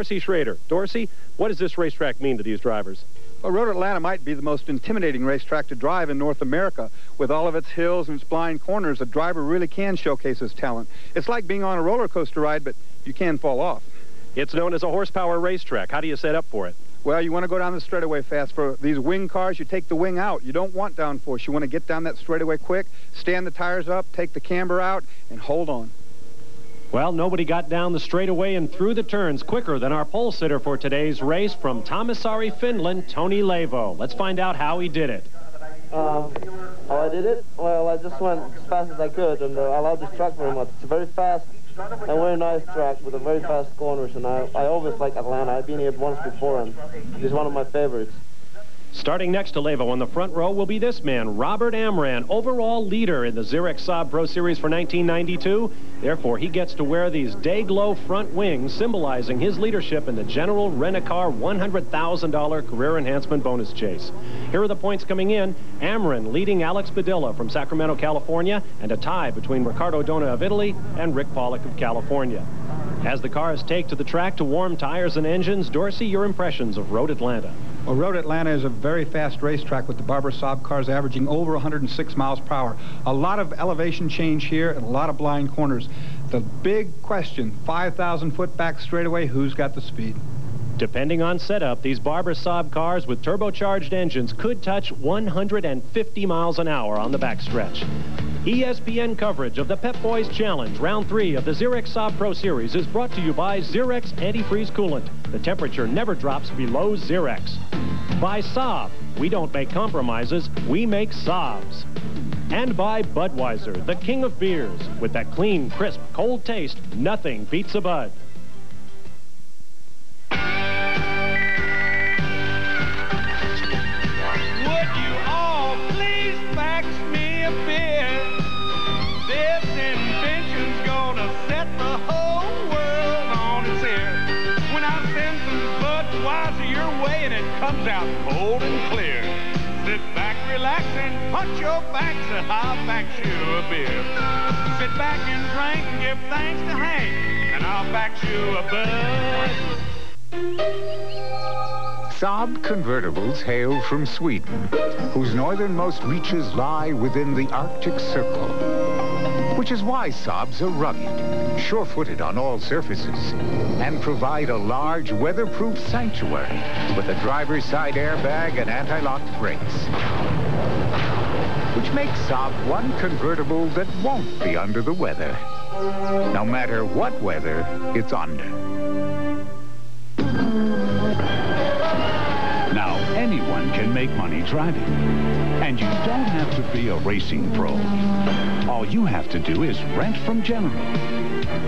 Dorsey Schrader. Dorsey, what does this racetrack mean to these drivers? Well, Road Atlanta might be the most intimidating racetrack to drive in North America. With all of its hills and its blind corners, a driver really can showcase his talent. It's like being on a roller coaster ride, but you can fall off. It's known as a horsepower racetrack. How do you set up for it? Well, you want to go down the straightaway fast. For these wing cars, you take the wing out. You don't want downforce. You want to get down that straightaway quick, stand the tires up, take the camber out, and hold on. Well, nobody got down the straightaway and through the turns quicker than our pole sitter for today's race from Taimisaari, Finland, Tony Leivo. Let's find out how he did it. How I did it? Well, I just went as fast as I could, and I love this track very much. It's a very fast and very nice track with a very fast corners, and I always like Atlanta. I've been here once before, and it's one of my favorites. Starting next to Leivo on the front row will be this man, Robert Amran, overall leader in the Xerox SAAB Pro Series for 1992. Therefore, he gets to wear these day-glow front wings, symbolizing his leadership in the General Rent-A-Car $100,000 career enhancement bonus chase. Here are the points coming in. Amran leading Alex Padilla from Sacramento, California, and a tie between Riccardo Dona of Italy and Rick Pollock of California. As the cars take to the track to warm tires and engines, Dorsey, your impressions of Road Atlanta. Well, Road Atlanta is a very fast racetrack with the Barber SAAB cars averaging over 106 miles per hour. A lot of elevation change here and a lot of blind corners. The big question, 5,000-foot back straightaway, who's got the speed? Depending on setup, these Barber SAAB cars with turbocharged engines could touch 150 miles an hour on the backstretch. ESPN coverage of the Pep Boys Challenge, Round 3 of the Xerox SAAB Pro Series, is brought to you by Xerox Antifreeze Coolant. The temperature never drops below Xerox. By SAAB, we don't make compromises, we make SAABs. And by Budweiser, the king of beers. With that clean, crisp, cold taste, nothing beats a Bud. Comes out cold and clear. Sit back, relax, and punch your back, so I'll back you a beer. Sit back and drink and give thanks to Hank, and I'll back you a bud. SAAB convertibles hail from Sweden, whose northernmost reaches lie within the Arctic Circle, which is why SAABs are rugged, sure-footed on all surfaces, and provide a large weatherproof sanctuary with a driver's side airbag and anti-lock brakes, which makes SAAB one convertible that won't be under the weather, no matter what weather it's under. Now, anyone can make money driving, and you don't have to be a racing pro. All you have to do is rent from General.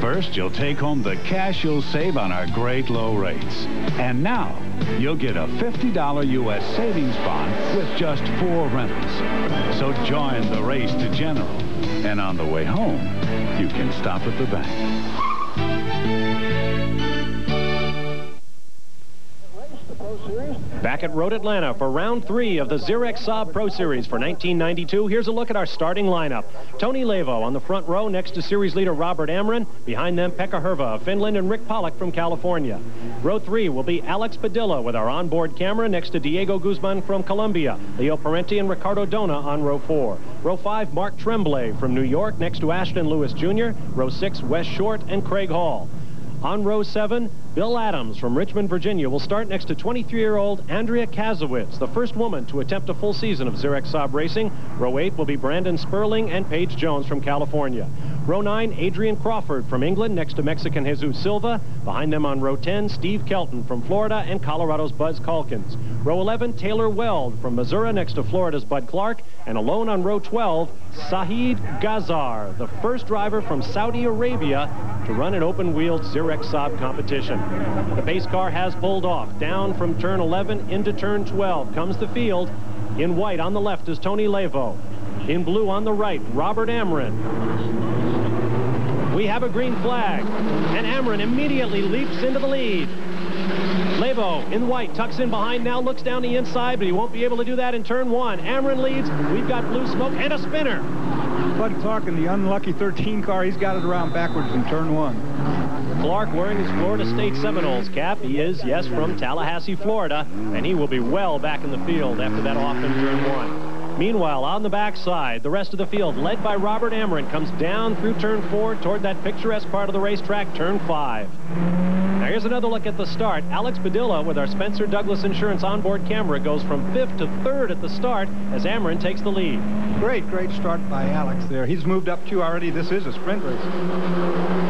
First, you'll take home the cash you'll save on our great low rates. And now, you'll get a $50 U.S. savings bond with just 4 rentals. So join the race to General. And on the way home, you can stop at the bank. Back at Road Atlanta for Round 3 of the Xerox SAAB Pro Series for 1992. Here's a look at our starting lineup. Tony Leivo on the front row next to series leader Robert Amran. Behind them, Pekka Herva of Finland and Rick Pollock from California. Row 3 will be Alex Padilla with our onboard camera next to Diego Guzman from Colombia, Leo Parenti and Riccardo Dona on row 4. Row 5, Mark Tremblay from New York next to Ashton Lewis Jr. Row 6, Wes Short and Craig Hall. On row 7, Bill Adams from Richmond, Virginia will start next to 23-year-old Andrea Kazowitz, the first woman to attempt a full season of Xerox SAAB racing. Row 8 will be Brandon Sperling and Paige Jones from California. Row 9, Adrian Crawford from England next to Mexican Jesus Silva. Behind them on row 10, Steve Kelton from Florida and Colorado's Buzz Calkins. Row 11, Taylor Weld from Missouri next to Florida's Bud Clark. And alone on row 12, Sahid Ghazar, the first driver from Saudi Arabia to run an open-wheeled Xerox SAAB competition. The pace car has pulled off. Down from turn 11 into turn 12 comes the field. In white on the left is Tony Leivo. In blue on the right, Robert Amran. We have a green flag, and Amran immediately leaps into the lead. Leivo in white tucks in behind now, looks down the inside, but he won't be able to do that in turn 1. Amran leads. We've got blue smoke and a spinner. Bud Clark in the unlucky 13 car, he's got it around backwards in turn 1. Clark wearing his Florida State Seminoles cap. He is, yes, from Tallahassee, Florida, and he will be well back in the field after that off in turn 1. Meanwhile, on the backside, the rest of the field, led by Robert Amron, comes down through turn 4 toward that picturesque part of the racetrack, turn 5. Now here's another look at the start. Alex Padilla with our Spencer Douglas Insurance onboard camera goes from 5th to 3rd at the start as Amron takes the lead. Great start by Alex there. He's moved up 2 already. This is a sprint race.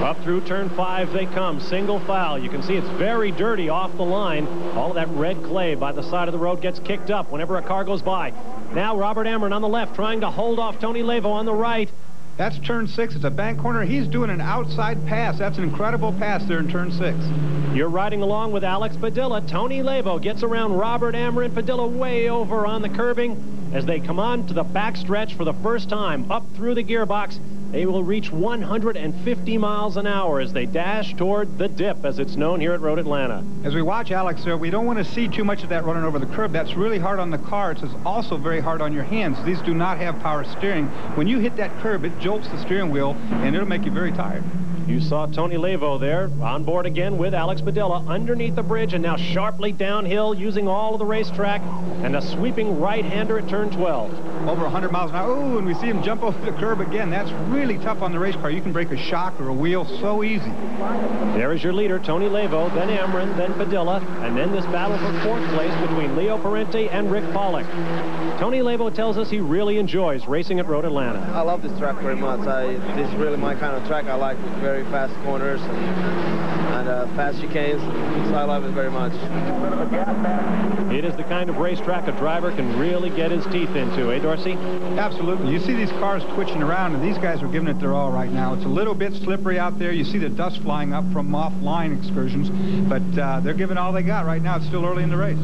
Up through turn 5 they come, single file. You can see it's very dirty off the line. All of that red clay by the side of the road gets kicked up whenever a car goes by. Now Robert Amron on the left trying to hold off Tony Lavo on the right. That's turn 6. It's a bank corner. He's doing an outside pass. That's an incredible pass there in turn 6. You're riding along with Alex Padilla. Tony Lavo gets around Robert Amron. Padilla way over on the curbing as they come on to the backstretch for the first time up through the gearbox. They will reach 150 miles an hour as they dash toward the dip, as it's known here at Road Atlanta. As we watch Alex there, we don't want to see too much of that running over the curb. That's really hard on the car. It's also very hard on your hands. These do not have power steering. When you hit that curb, it jolts the steering wheel, and it'll make you very tired. You saw Tony Lavo there on board again with Alex Padilla underneath the bridge and now sharply downhill using all of the racetrack and a sweeping right-hander at turn 12. Over 100 miles an hour. Oh, and we see him jump over the curb again. That's really tough on the race car. You can break a shock or a wheel so easy. There is your leader, Tony Lavo, then Amron, then Padilla, and then this battle for 4th place between Leo Parente and Rick Pollock. Tony Lavo tells us he really enjoys racing at Road Atlanta. I love this track very much. This is really my kind of track. I like with very fast corners and fast chicanes, so I love it very much. It is the kind of racetrack a driver can really get his teeth into, eh, Dorsey? Absolutely. You see these cars twitching around, and these guys are giving it their all right now. It's a little bit slippery out there. You see the dust flying up from off-line excursions, but they're giving all they got right now. It's still early in the race.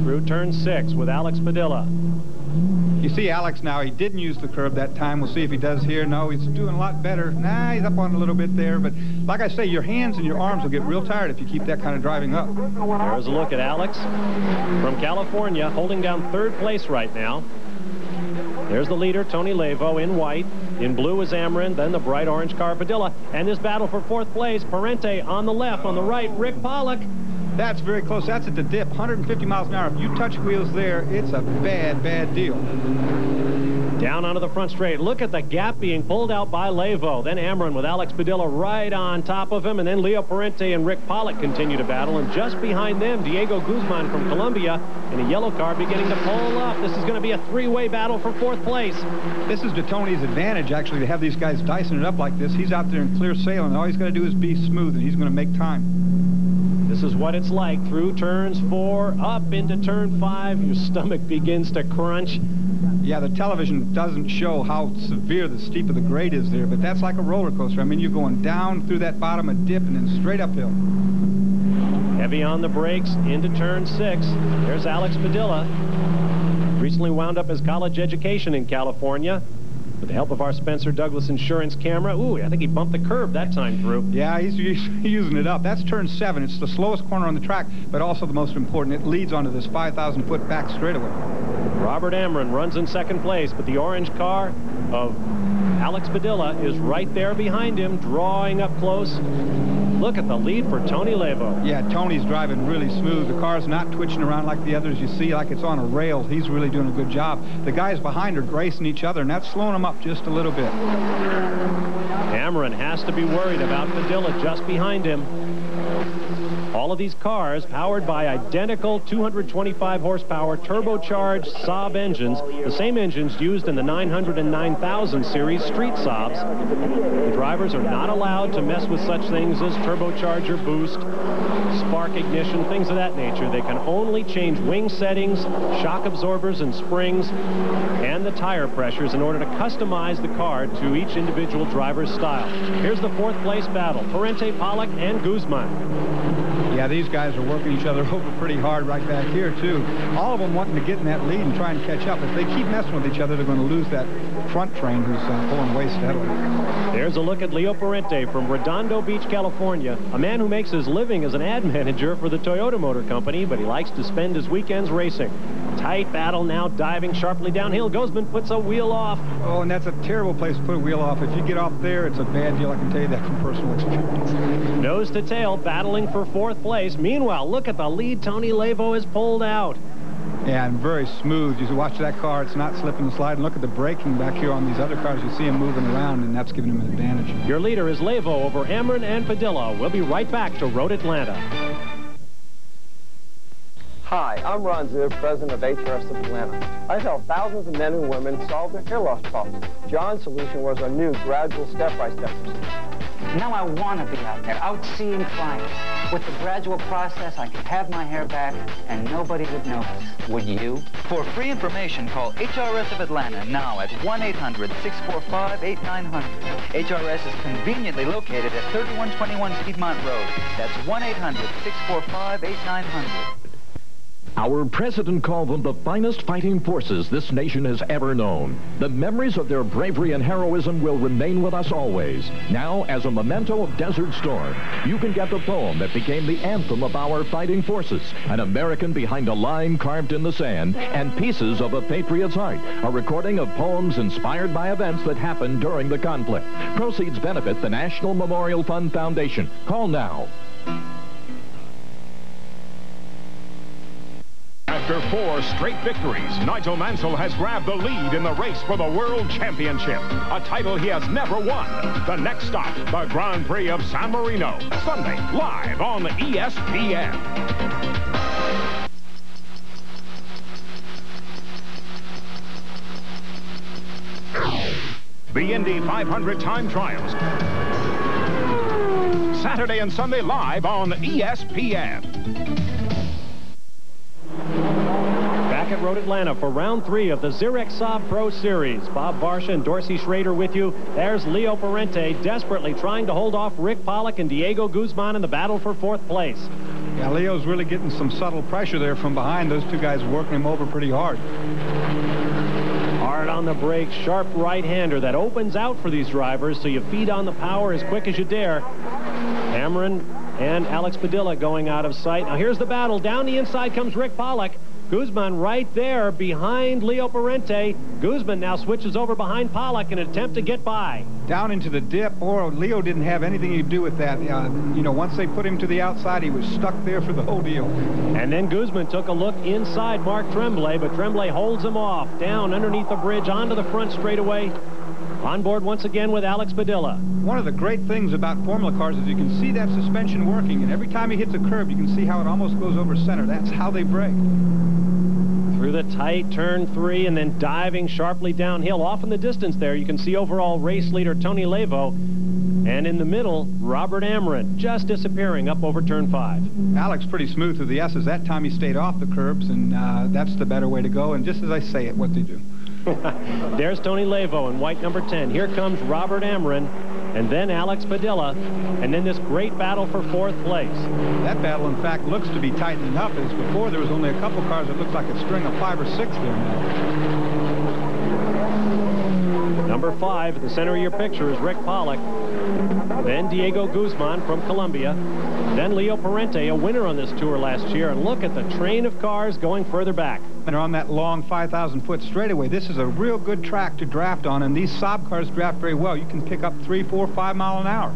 Through turn 6 with Alex Padilla. You see Alex now, he didn't use the curb that time. We'll see if he does here. No, he's doing a lot better. Nah, he's up on a little bit there, but like I say, your hands and your arms will get real tired if you keep that kind of driving up. There's a look at Alex from California, holding down 3rd place right now. There's the leader, Tony Lavo, in white. In blue is Amron, then the bright orange car, Padilla. And this battle for 4th place, Parente on the left, on the right, Rick Pollock. That's very close. That's at the dip, 150 miles an hour. If you touch wheels there, it's a bad deal. Down onto the front straight. Look at the gap being pulled out by Lavo. Then Amron with Alex Padilla right on top of him. And then Leo Parente and Rick Pollock continue to battle. And just behind them, Diego Guzman from Colombia in a yellow car beginning to pull up. This is going to be a 3-way battle for 4th place. This is to Tony's advantage, actually, to have these guys dicing it up like this. He's out there in clear sailing. All he's got to do is be smooth, and he's going to make time. This is what it's like through turns 4, up into turn 5. Your stomach begins to crunch. Yeah, the television doesn't show how severe the steep of the grade is there, but that's like a roller coaster. I mean, you're going down through that bottom, a dip, and then straight uphill. Heavy on the brakes into turn 6. There's Alex Padilla. Recently wound up his college education in California. With the help of our Spencer Douglas Insurance camera. Ooh, I think he bumped the curb that time through. Yeah, he's using it up. That's turn 7. It's the slowest corner on the track, but also the most important. It leads onto this 5,000-foot back straightaway. Robert Amron runs in 2nd place, but the orange car of Alex Padilla is right there behind him, drawing up close. Look at the lead for Tony Lavo. Yeah, Tony's driving really smooth. The car's not twitching around like the others. You see, like it's on a rail. He's really doing a good job. The guys behind are gracing each other, and that's slowing them up just a little bit. Amron has to be worried about Padilla just behind him. All of these cars powered by identical 225 horsepower turbocharged SAAB engines, the same engines used in the 900 and 9000 series street SAABs. The drivers are not allowed to mess with such things as turbocharger boost, spark ignition, things of that nature. They can only change wing settings, shock absorbers and springs, and the tire pressures in order to customize the car to each individual driver's style. Here's the 4th place battle, Parente, Pollock, and Guzman. Yeah, these guys are working each other over pretty hard right back here, too. All of them wanting to get in that lead and try and catch up. If they keep messing with each other, they're going to lose that front train who's pulling away steadily. There's a look at Leo Parente from Redondo Beach, California, a man who makes his living as an ad manager for the Toyota Motor Company, but he likes to spend his weekends racing. Tight battle now, diving sharply downhill. Guzman puts a wheel off. Oh, and that's a terrible place to put a wheel off. If you get off there, it's a bad deal. I can tell you that from personal experience. Nose to tail, battling for 4th place. Meanwhile, look at the lead Tony Levo has pulled out. Yeah, and very smooth. You watch that car, it's not slipping and sliding. Look at the braking back here on these other cars. You see him moving around, and that's giving him an advantage. Your leader is Levo over Amron and Padilla. We'll be right back to Road Atlanta. Hi, I'm Ron Zier, president of HRS of Atlanta. I've helped thousands of men and women solve their hair loss problems. John's solution was our new gradual step-by-step procedure. Now I want to be out there, out seeing clients. With the gradual process, I could have my hair back and nobody would notice. Would you? For free information, call HRS of Atlanta now at 1-800-645-8900. HRS is conveniently located at 3121 Piedmont Road. That's 1-800-645-8900. Our president called them the finest fighting forces this nation has ever known. The memories of their bravery and heroism will remain with us always. Now, as a memento of Desert Storm, you can get the poem that became the anthem of our fighting forces, an American behind a line carved in the sand, and pieces of a patriot's heart, a recording of poems inspired by events that happened during the conflict. Proceeds benefit the National Memorial Fund Foundation. Call now. After 4 straight victories, Nigel Mansell has grabbed the lead in the race for the World Championship, a title he has never won. The next stop, the Grand Prix of San Marino, Sunday, live on ESPN. The Indy 500 time trials, Saturday and Sunday live on ESPN. Back at Road Atlanta for round 3 of the SAAB Pro Series. Bob Varsha and Dorsey Schrader with you. There's Leo Parente desperately trying to hold off Rick Pollock and Diego Guzman in the battle for 4th place. Yeah, Leo's really getting some subtle pressure there from behind. Those two guys working him over pretty hard. Hard on the brakes, sharp right-hander that opens out for these drivers, so you feed on the power as quick as you dare. Amron and Alex Padilla going out of sight. Now here's the battle. Down the inside comes Rick Pollock. Guzman right there behind Leo Parente. Guzman now switches over behind Pollock in an attempt to get by. Down into the dip, or Leo didn't have anything to do with that. You know, once they put him to the outside, he was stuck there for the whole deal. And then Guzman took a look inside Mark Tremblay, but Tremblay holds him off. Down underneath the bridge, onto the front straightaway. On board once again with Alex Padilla. One of the great things about formula cars is you can see that suspension working, and every time he hits a curb, you can see how it almost goes over center. That's how they brake. Through the tight turn 3 and then diving sharply downhill. Off in the distance there, you can see overall race leader Tony Levo. And in the middle, Robert Amron just disappearing up over turn 5. Alex pretty smooth through the S's. That time he stayed off the curbs, and that's the better way to go. And just as I say it, what they do. There's Tony Levo in white number 10. Here comes Robert Amron, and then Alex Padilla, and then this great battle for 4th place. That battle, in fact, looks to be tightening up. As before, there was only a couple cars that looked like a string of 5 or 6 there now. Number 5 at the center of your picture is Rick Pollock. Then Diego Guzman from Colombia. Then Leo Parente, a winner on this tour last year. And look at the train of cars going further back. And on that long 5,000-foot straightaway, this is a real good track to draft on, and these SAAB cars draft very well. You can pick up 3, 4, 5 mile an hour.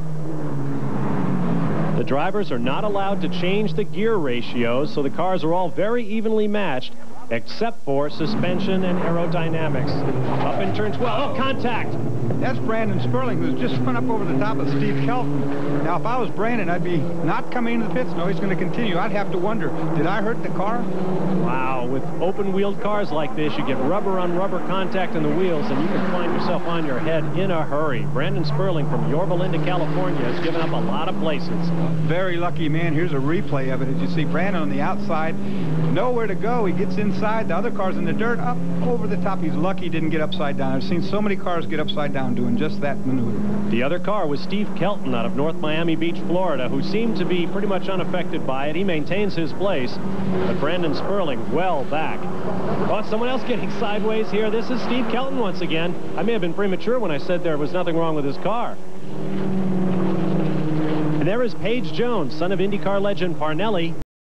The drivers are not allowed to change the gear ratios, so the cars are all very evenly matched, except for suspension and aerodynamics. Up in turn 12. Oh, contact! That's Brandon Sperling, who's just run up over the top of Steve Kelton. Now, if I was Brandon, I'd be not coming into the pits. No, he's going to continue. I'd have to wonder, did I hurt the car? Wow, with open-wheeled cars like this, you get rubber-on-rubber contact in the wheels, and you can find yourself on your head in a hurry. Brandon Sperling from Yorba Linda, California, has given up a lot of places. Very lucky man. Here's a replay of it. As you see, Brandon on the outside, nowhere to go. He gets inside. The other car's in the dirt, up over the top. He's lucky he didn't get upside down. I've seen so many cars get upside down doing just that maneuver. The other car was Steve Kelton out of North Miami Beach, Florida, who seemed to be pretty much unaffected by it. He maintains his place, but Brandon Sperling well back. Oh, someone else getting sideways here. This is Steve Kelton once again. I may have been premature when I said there was nothing wrong with his car. And there is Paige Jones, son of IndyCar legend Parnelli.